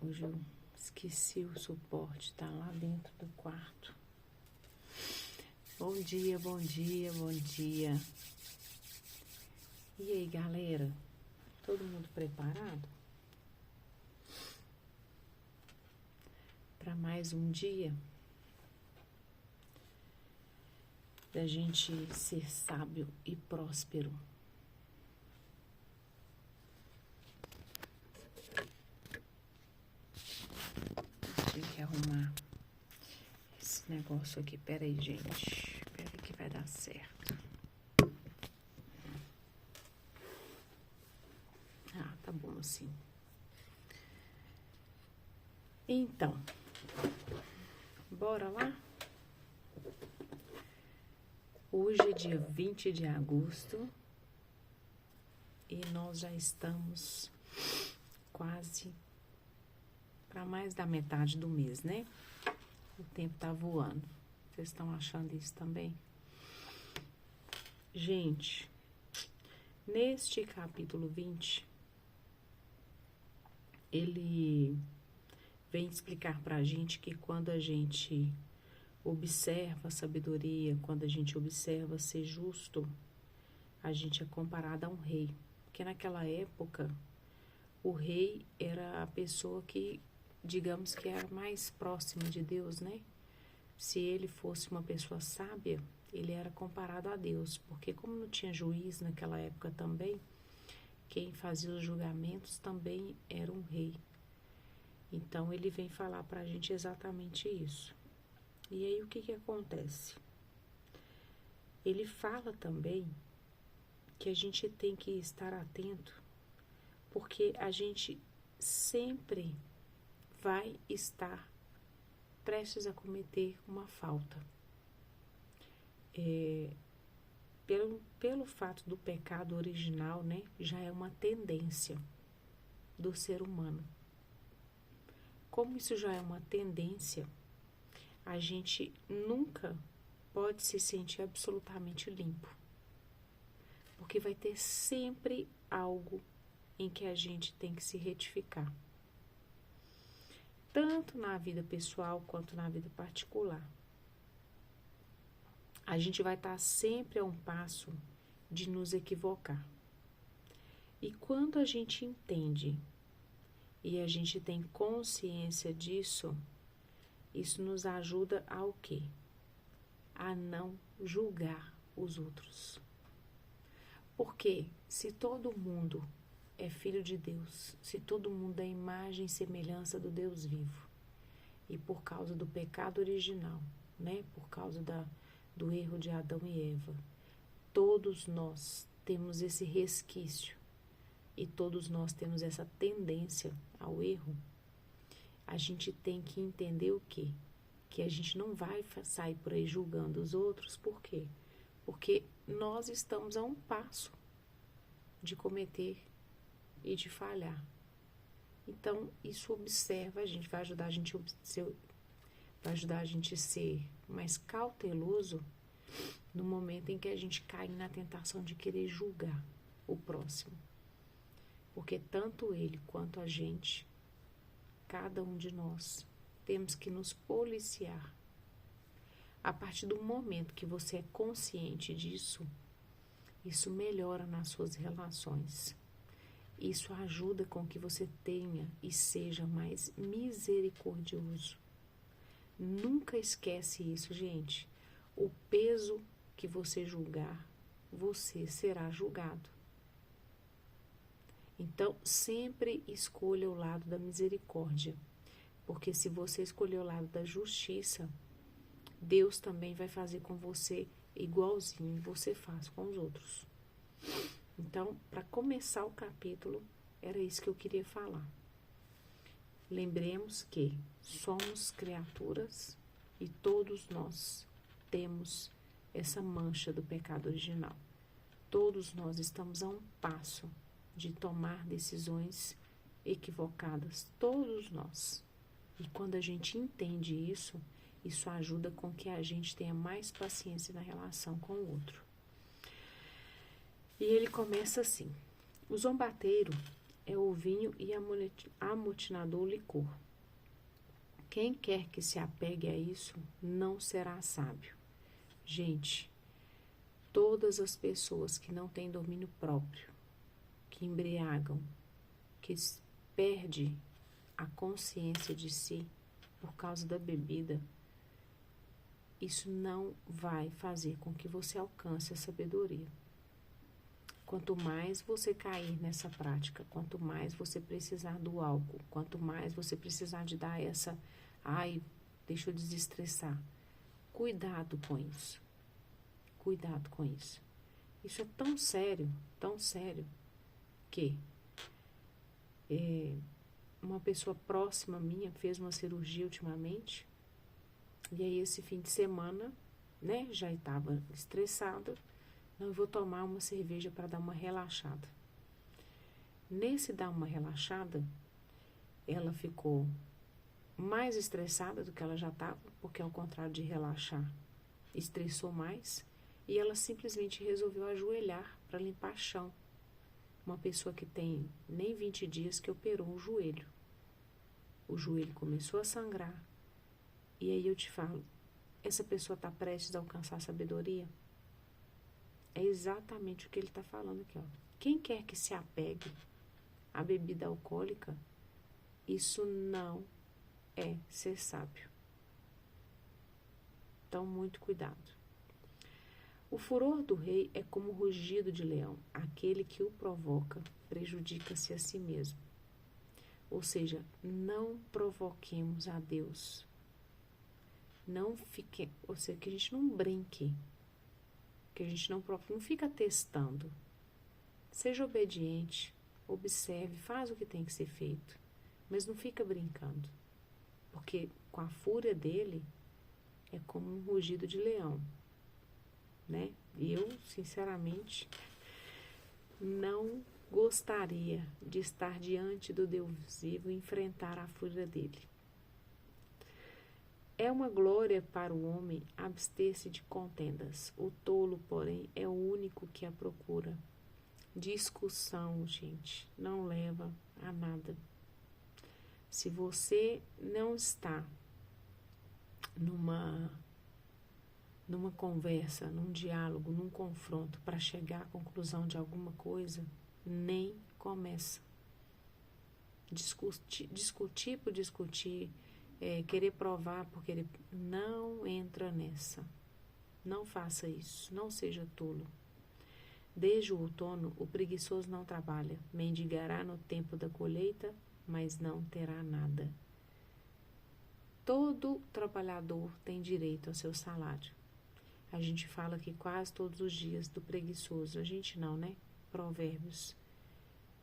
Hoje eu esqueci o suporte, tá lá dentro do quarto. Bom dia, bom dia, bom dia. E aí, galera? Todo mundo preparado? Para mais um dia da gente ser sábio e próspero. Tem que arrumar esse negócio aqui. Pera aí, gente. Pera aí que vai dar certo. Ah, tá bom assim. Então, bora lá? Hoje é dia 20 de agosto e nós já estamos quase para mais da metade do mês, né? O tempo tá voando. Vocês estão achando isso também? Gente, neste capítulo 20, ele vem explicar pra gente que quando a gente observa a sabedoria, quando a gente observa ser justo, a gente é comparado a um rei. Porque naquela época, o rei era a pessoa que, digamos que era mais próxima de Deus, né? Se ele fosse uma pessoa sábia, ele era comparado a Deus. Porque como não tinha juiz naquela época também, quem fazia os julgamentos também era um rei. Então, ele vem falar pra gente exatamente isso. E aí, o que acontece? Ele fala também que a gente tem que estar atento, porque a gente sempre vai estar prestes a cometer uma falta. Pelo fato do pecado original, né, já é uma tendência do ser humano. Como isso já é uma tendência, a gente nunca pode se sentir absolutamente limpo. Porque vai ter sempre algo em que a gente tem que se retificar. Tanto na vida pessoal quanto na vida particular. A gente vai estar sempre a um passo de nos equivocar. E quando a gente entende e a gente tem consciência disso, isso nos ajuda ao quê? A não julgar os outros. Porque se todo mundo é filho de Deus, se todo mundo é imagem e semelhança do Deus vivo, e por causa do pecado original, né, por causa do erro de Adão e Eva, todos nós temos esse resquício e todos nós temos essa tendência ao erro. A gente tem que entender o quê? Que a gente não vai sair por aí julgando os outros. Por quê? Porque nós estamos a um passo de cometer e de falhar. Então, isso observa a gente, vai ajudar a gente a ser mais cauteloso no momento em que a gente cai na tentação de querer julgar o próximo. Porque tanto ele quanto a gente, cada um de nós, temos que nos policiar. A partir do momento que você é consciente disso, isso melhora nas suas relações. Isso ajuda com que você tenha e seja mais misericordioso. Nunca esquece isso, gente. O peso que você julgar, você será julgado. Então, sempre escolha o lado da misericórdia. Porque se você escolher o lado da justiça, Deus também vai fazer com você igualzinho você faz com os outros. Então, para começar o capítulo, era isso que eu queria falar. Lembremos que somos criaturas e todos nós temos essa mancha do pecado original. Todos nós estamos a um passo de tomar decisões equivocadas. Todos nós. E quando a gente entende isso, isso ajuda com que a gente tenha mais paciência na relação com o outro. E ele começa assim: o zombateiro é o vinho e amotinador o licor. Quem quer que se apegue a isso não será sábio. Gente, todas as pessoas que não têm domínio próprio, que embriagam, que perdem a consciência de si por causa da bebida, isso não vai fazer com que você alcance a sabedoria. Quanto mais você cair nessa prática, quanto mais você precisar do álcool, quanto mais você precisar de dar essa, deixa eu desestressar. Cuidado com isso. Cuidado com isso. Isso é tão sério, que uma pessoa próxima minha fez uma cirurgia ultimamente, e aí esse fim de semana, né, já estava estressada, não, eu vou tomar uma cerveja para dar uma relaxada. Nesse dar uma relaxada, ela ficou mais estressada do que ela já estava, porque ao contrário de relaxar, estressou mais, e ela simplesmente resolveu ajoelhar para limpar chão. Uma pessoa que tem nem 20 dias que operou o joelho. O joelho começou a sangrar. E aí eu te falo, essa pessoa está prestes a alcançar a sabedoria? É exatamente o que ele está falando aqui, ó. Quem quer que se apegue à bebida alcoólica, isso não é ser sábio. Então, muito cuidado. O furor do rei é como o rugido de leão. Aquele que o provoca prejudica-se a si mesmo. Ou seja, não provoquemos a Deus. Não fique, ou seja, que a gente não brinque. Que a gente não fica testando. Seja obediente, observe, faz o que tem que ser feito. Mas não fica brincando. Porque com a fúria dele, é como um rugido de leão. Né? E eu, sinceramente, não gostaria de estar diante do Deus vivo e enfrentar a fúria dele. É uma glória para o homem abster-se de contendas. O tolo, porém, é o único que a procura. Discussão, gente, não leva a nada. Se você não está numa conversa, num diálogo, num confronto para chegar à conclusão de alguma coisa, nem começa. Discutir por discutir, querer provar por querer, não entra nessa. Não faça isso, não seja tolo. Desde o outono, o preguiçoso não trabalha, mendigará no tempo da colheita, mas não terá nada. Todo trabalhador tem direito ao seu salário. A gente fala aqui quase todos os dias do preguiçoso. A gente não, né? Provérbios.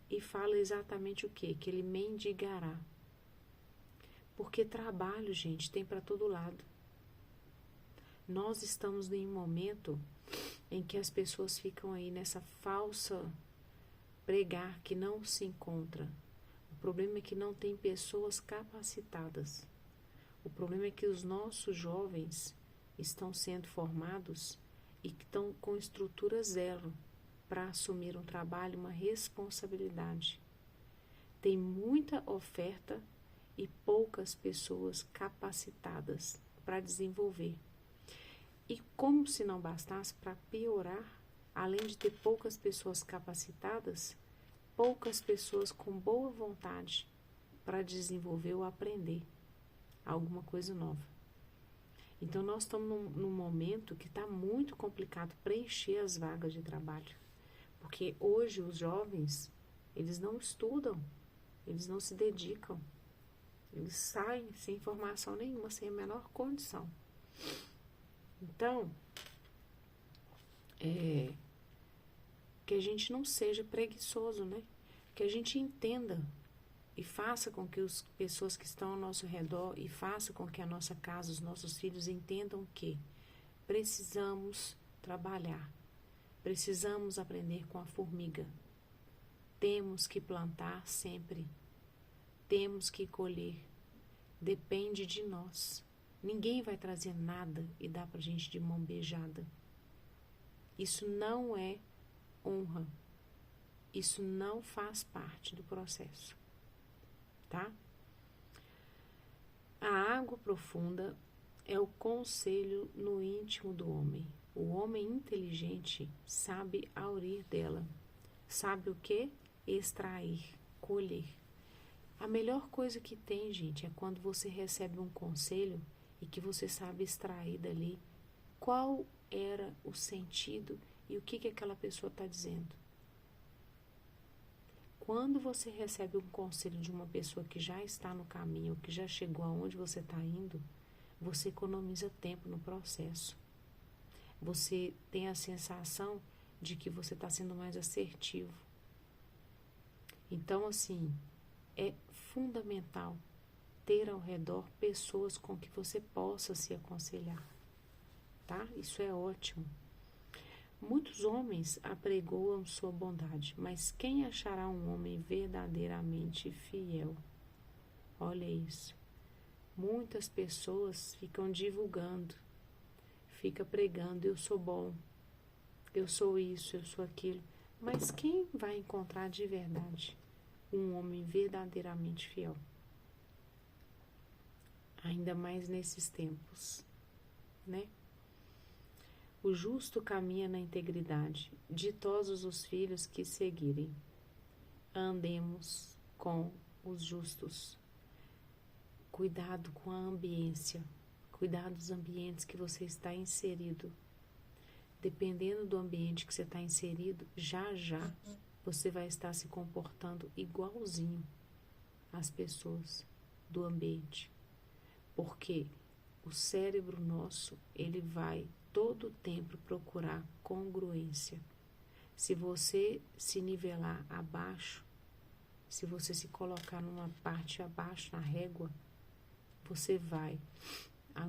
E fala exatamente o quê? Que ele mendigará. Porque trabalho, gente, tem para todo lado. Nós estamos em um momento em que as pessoas ficam aí nessa falsa pregar que não se encontra. O problema é que não tem pessoas capacitadas. O problema é que os nossos jovens estão sendo formados e que estão com estrutura zero para assumir um trabalho, uma responsabilidade. Tem muita oferta e poucas pessoas capacitadas para desenvolver. E como se não bastasse, para piorar, além de ter poucas pessoas capacitadas, poucas pessoas com boa vontade para desenvolver ou aprender alguma coisa nova. Então, nós estamos num momento que está muito complicado preencher as vagas de trabalho. Porque hoje os jovens, eles não estudam, eles não se dedicam. Eles saem sem formação nenhuma, sem a menor condição. Então, que a gente não seja preguiçoso, né? Que a gente entenda e faça com que as pessoas que estão ao nosso redor e faça com que a nossa casa, os nossos filhos entendam que precisamos trabalhar, precisamos aprender com a formiga, temos que plantar sempre, temos que colher, depende de nós. Ninguém vai trazer nada e dar pra gente de mão beijada. Isso não é honra. Isso não faz parte do processo, tá? A água profunda é o conselho no íntimo do homem. O homem inteligente sabe aurir dela. Sabe o que? Extrair, colher. A melhor coisa que tem, gente, é quando você recebe um conselho e que você sabe extrair dali qual era o sentido e o que aquela pessoa está dizendo. Quando você recebe um conselho de uma pessoa que já está no caminho, que já chegou aonde você está indo, você economiza tempo no processo. Você tem a sensação de que você está sendo mais assertivo. Então, assim, é fundamental ter ao redor pessoas com que você possa se aconselhar, tá? Isso é ótimo. Muitos homens apregoam sua bondade, mas quem achará um homem verdadeiramente fiel? Olha isso. Muitas pessoas ficam divulgando, ficam pregando, eu sou bom, eu sou isso, eu sou aquilo. Mas quem vai encontrar de verdade um homem verdadeiramente fiel? Ainda mais nesses tempos, né? O justo caminha na integridade, ditosos os filhos que seguirem. Andemos com os justos. Cuidado com a ambiência, cuidado dos ambientes que você está inserido. Dependendo do ambiente que você está inserido, já você vai estar se comportando igualzinho às pessoas do ambiente. Porque o cérebro nosso, ele vai todo o tempo procurar congruência. Se você se nivelar abaixo, se você se colocar numa parte abaixo na régua, você vai,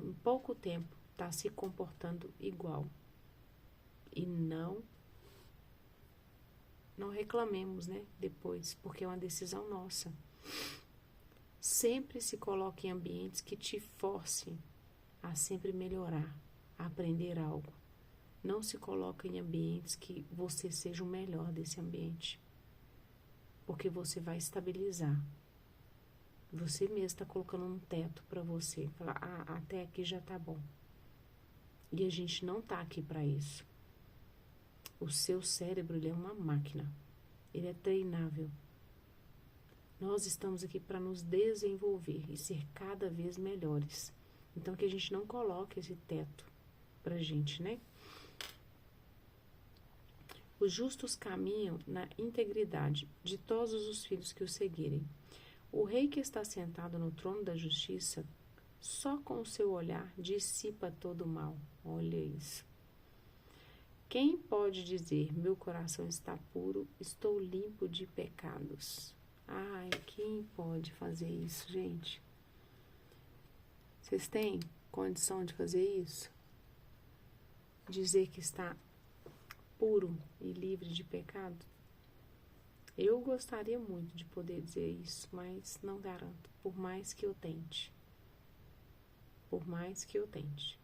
em pouco tempo, estar se comportando igual. E não reclamemos, né, depois, porque é uma decisão nossa. Sempre se coloque em ambientes que te forcem a sempre melhorar, a aprender algo. Não se coloque em ambientes que você seja o melhor desse ambiente, porque você vai estabilizar. Você mesmo está colocando um teto para você, falar, até aqui já tá bom. E a gente não tá aqui para isso. O seu cérebro, ele é uma máquina, ele é treinável. Nós estamos aqui para nos desenvolver e ser cada vez melhores. Então, que a gente não coloque esse teto pra gente, né? Os justos caminham na integridade, ditosos os filhos que o seguirem. O rei que está sentado no trono da justiça, só com o seu olhar dissipa todo o mal. Olha isso. Quem pode dizer, meu coração está puro, estou limpo de pecados? Ai, quem pode fazer isso, gente? Vocês têm condição de fazer isso? Dizer que está puro e livre de pecado? Eu gostaria muito de poder dizer isso, mas não garanto, por mais que eu tente. Por mais que eu tente.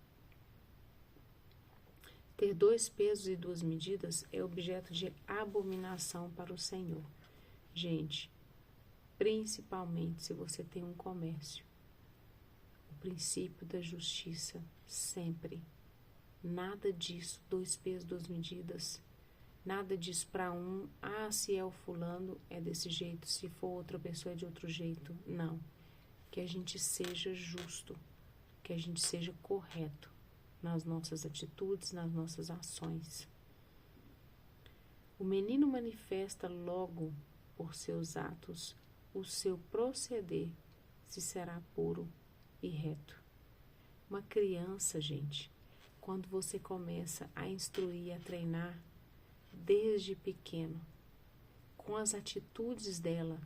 Ter 2 pesos e 2 medidas é objeto de abominação para o Senhor. Gente, principalmente se você tem um comércio. O princípio da justiça, sempre. Nada disso, 2 pesos, 2 medidas. Nada disso para um, se é o fulano é desse jeito, se for outra pessoa é de outro jeito. Não. Que a gente seja justo, que a gente seja correto nas nossas atitudes, nas nossas ações. O menino manifesta logo por seus atos o seu proceder, se será puro e reto. Uma criança, gente, quando você começa a instruir, a treinar, desde pequeno, com as atitudes dela,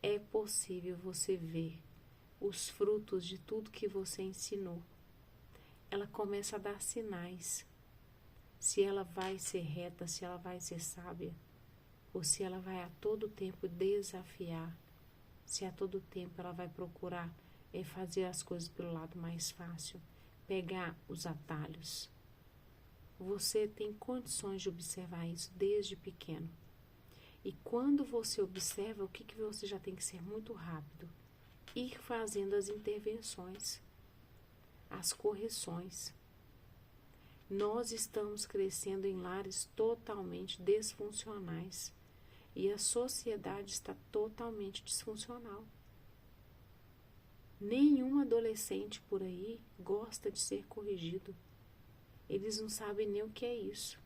é possível você ver os frutos de tudo que você ensinou. Ela começa a dar sinais, se ela vai ser reta, se ela vai ser sábia, ou se ela vai a todo tempo desafiar, se a todo tempo ela vai procurar fazer as coisas pelo lado mais fácil, pegar os atalhos. Você tem condições de observar isso desde pequeno. E quando você observa, o que você já tem que ser muito rápido? Ir fazendo as intervenções, as correções. Nós estamos crescendo em lares totalmente disfuncionais e a sociedade está totalmente disfuncional. Nenhum adolescente por aí gosta de ser corrigido. Eles não sabem nem o que é isso.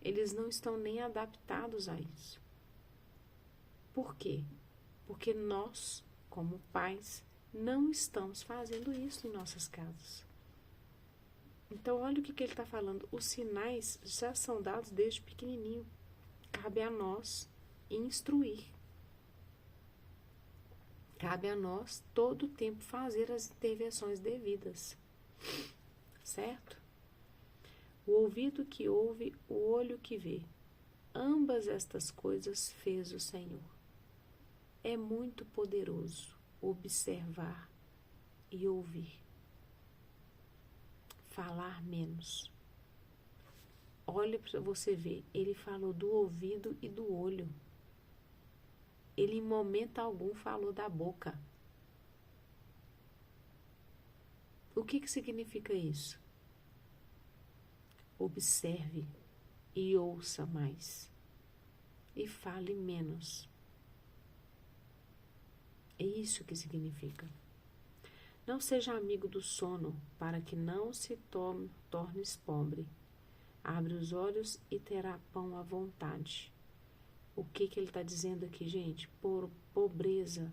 Eles não estão nem adaptados a isso. Por quê? Porque nós, como pais, não estamos fazendo isso em nossas casas. Então, olha o que ele está falando. Os sinais já são dados desde pequenininho. Cabe a nós instruir. Cabe a nós, todo o tempo, fazer as intervenções devidas. Certo? O ouvido que ouve, o olho que vê. Ambas estas coisas fez o Senhor. É muito poderoso observar e ouvir. Falar menos. Olhe para você ver, ele falou do ouvido e do olho. Ele em momento algum falou da boca. O que significa isso? Observe e ouça mais. E fale menos. É isso que significa. Não seja amigo do sono, para que não se tornes pobre. Abre os olhos e terá pão à vontade. O que ele está dizendo aqui, gente? Pobreza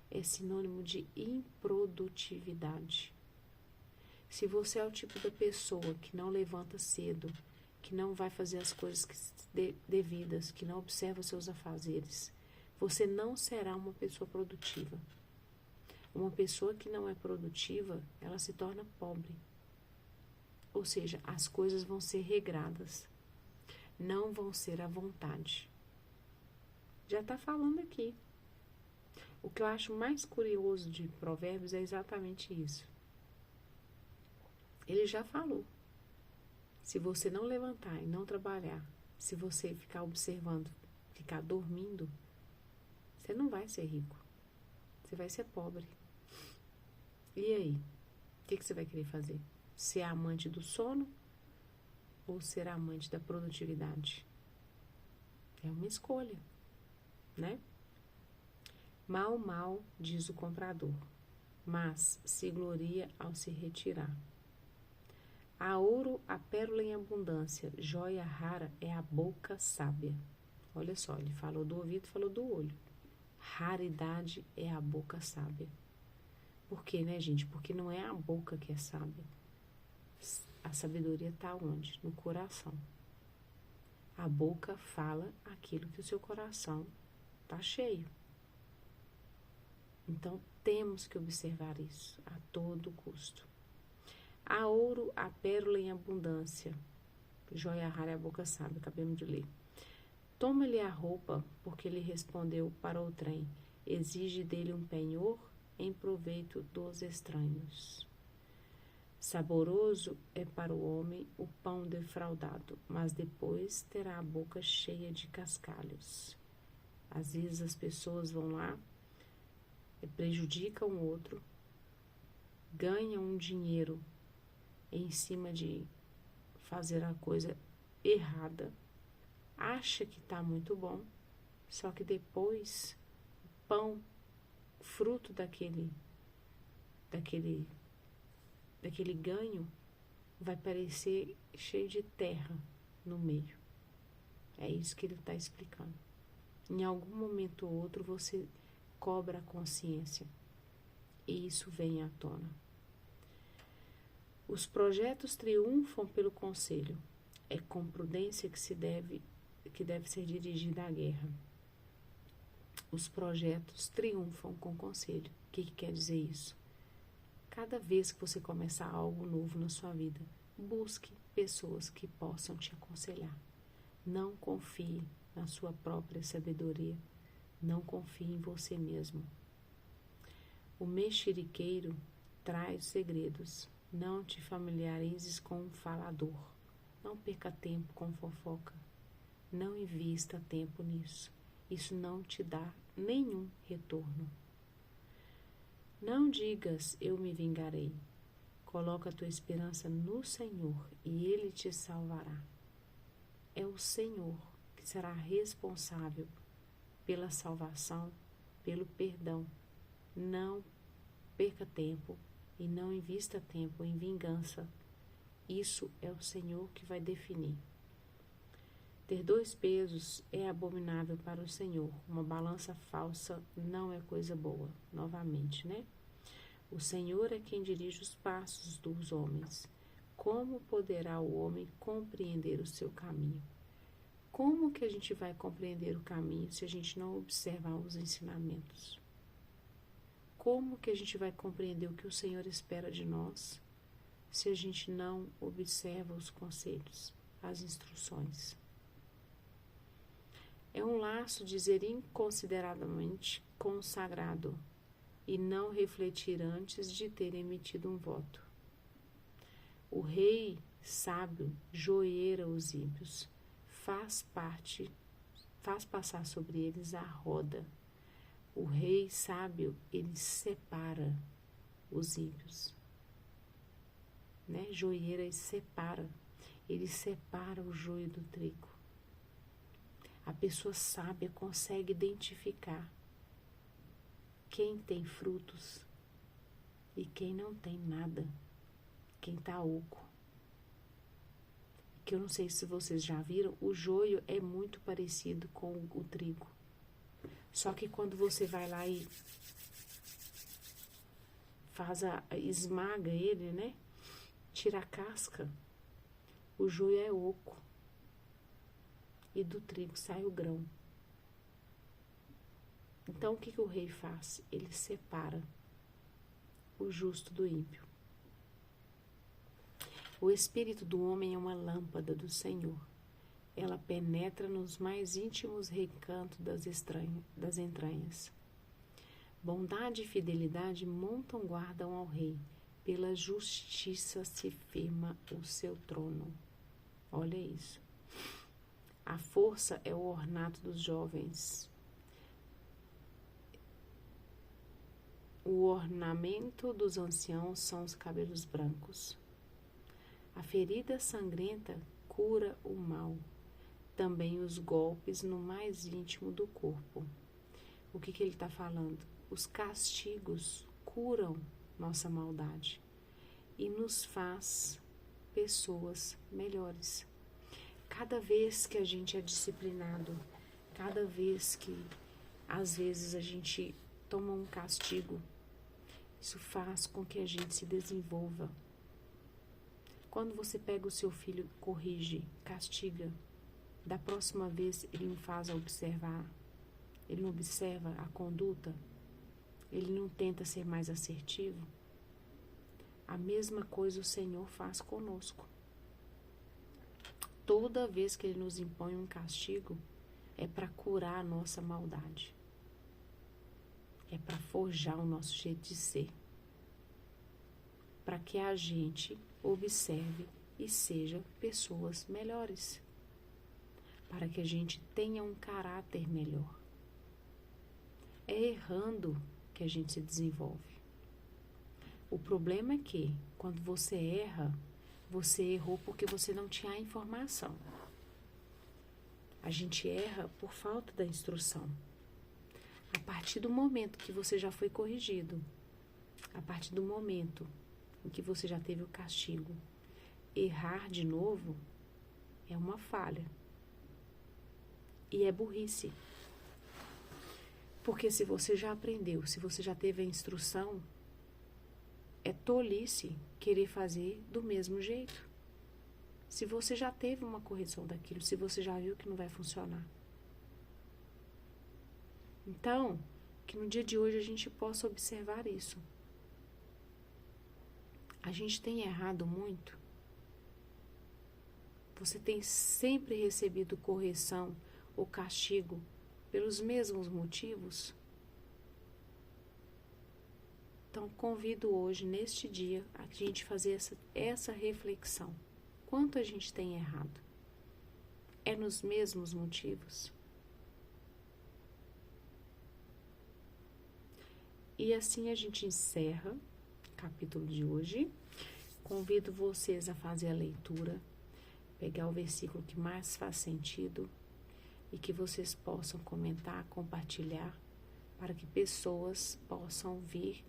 é sinônimo de improdutividade. Se você é o tipo da pessoa que não levanta cedo, que não vai fazer as coisas devidas, que não observa seus afazeres, você não será uma pessoa produtiva. Uma pessoa que não é produtiva, ela se torna pobre. Ou seja, as coisas vão ser regradas, não vão ser à vontade. Já está falando aqui. O que eu acho mais curioso de Provérbios é exatamente isso. Ele já falou. Se você não levantar e não trabalhar, se você ficar observando, ficar dormindo, você não vai ser rico. Você vai ser pobre. E aí? O que você vai querer fazer? Ser amante do sono ou ser amante da produtividade? É uma escolha, né? Mal, diz o comprador, mas se gloria ao se retirar. Há ouro, a pérola em abundância, joia rara é a boca sábia. Olha só, ele falou do ouvido, falou do olho. Raridade é a boca sábia. Por quê, né, gente? Porque não é a boca que é sábia. A sabedoria está onde? No coração. A boca fala aquilo que o seu coração está cheio. Então, temos que observar isso a todo custo. Há ouro, a pérola em abundância. Joia rara é a boca sábia, acabamos de ler. Toma-lhe a roupa, porque ele respondeu para o trem. Exige dele um penhor em proveito dos estranhos. Saboroso é para o homem o pão defraudado, mas depois terá a boca cheia de cascalhos. Às vezes as pessoas vão lá, prejudicam o outro, ganham um dinheiro em cima de fazer a coisa errada, acha que está muito bom, só que depois o pão, fruto daquele ganho, vai parecer cheio de terra no meio. É isso que ele está explicando. Em algum momento ou outro você cobra a consciência e isso vem à tona. Os projetos triunfam pelo conselho. É com prudência que deve ser dirigida a guerra. Os projetos triunfam com conselho. O que quer dizer isso? Cada vez que você começar algo novo na sua vida, busque pessoas que possam te aconselhar. Não confie na sua própria sabedoria. Não confie em você mesmo. O mexeriqueiro traz segredos. Não te familiarizes com um falador. Não perca tempo com fofoca. Não invista tempo nisso. Isso não te dá nenhum retorno. Não digas, eu me vingarei. Coloca a tua esperança no Senhor e Ele te salvará. É o Senhor que será responsável pela salvação, pelo perdão. Não perca tempo e não invista tempo em vingança. Isso é o Senhor que vai definir. Ter 2 pesos é abominável para o Senhor. Uma balança falsa não é coisa boa. Novamente, né? O Senhor é quem dirige os passos dos homens. Como poderá o homem compreender o seu caminho? Como que a gente vai compreender o caminho se a gente não observar os ensinamentos? Como que a gente vai compreender o que o Senhor espera de nós se a gente não observa os conselhos, as instruções? É um laço dizer inconsideradamente consagrado e não refletir antes de ter emitido um voto. O rei sábio joeira os ímpios, faz passar sobre eles a roda. O rei sábio, ele separa os ímpios, né? Joeira separa, ele separa o joio do trigo. A pessoa sábia consegue identificar quem tem frutos e quem não tem nada, quem está oco. Que eu não sei se vocês já viram, o joio é muito parecido com o trigo. Só que quando você vai lá e esmaga ele, né? Tira a casca, o joio é oco. E do trigo sai o grão. Então, o que o rei faz? Ele separa o justo do ímpio. O espírito do homem é uma lâmpada do Senhor. Ela penetra nos mais íntimos recantos das entranhas. Bondade e fidelidade montam guarda ao rei. Pela justiça se firma o seu trono. Olha isso. A força é o ornato dos jovens. O ornamento dos anciãos são os cabelos brancos. A ferida sangrenta cura o mal. Também os golpes no mais íntimo do corpo. O que ele está falando? Os castigos curam nossa maldade e nos faz pessoas melhores. Cada vez que a gente é disciplinado, cada vez que, às vezes, a gente toma um castigo, isso faz com que a gente se desenvolva. Quando você pega o seu filho, corrige, castiga, da próxima vez ele não faz observar, ele não observa a conduta, ele não tenta ser mais assertivo. A mesma coisa o Senhor faz conosco. Toda vez que Ele nos impõe um castigo, é para curar a nossa maldade. É para forjar o nosso jeito de ser. Para que a gente observe e seja pessoas melhores. Para que a gente tenha um caráter melhor. É errando que a gente se desenvolve. O problema é que, quando você erra, você errou porque você não tinha a informação. A gente erra por falta da instrução. A partir do momento que você já foi corrigido, a partir do momento em que você já teve o castigo, errar de novo é uma falha. E é burrice. Porque se você já aprendeu, se você já teve a instrução, é tolice querer fazer do mesmo jeito. Se você já teve uma correção daquilo, se você já viu que não vai funcionar. Então, que no dia de hoje a gente possa observar isso. A gente tem errado muito. Você tem sempre recebido correção ou castigo pelos mesmos motivos? Então, convido hoje, neste dia, a gente fazer essa reflexão. Quanto a gente tem errado? É nos mesmos motivos. E assim a gente encerra o capítulo de hoje. Convido vocês a fazer a leitura, pegar o versículo que mais faz sentido e que vocês possam comentar, compartilhar, para que pessoas possam vir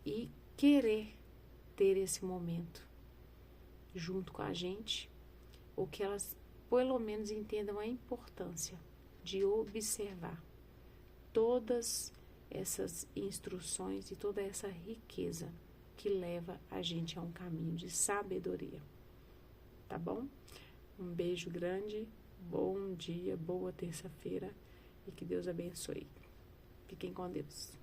e querer ter esse momento junto com a gente, ou que elas pelo menos entendam a importância de observar todas essas instruções e toda essa riqueza que leva a gente a um caminho de sabedoria. Tá bom? Um beijo grande, bom dia, boa terça-feira e que Deus abençoe. Fiquem com Deus.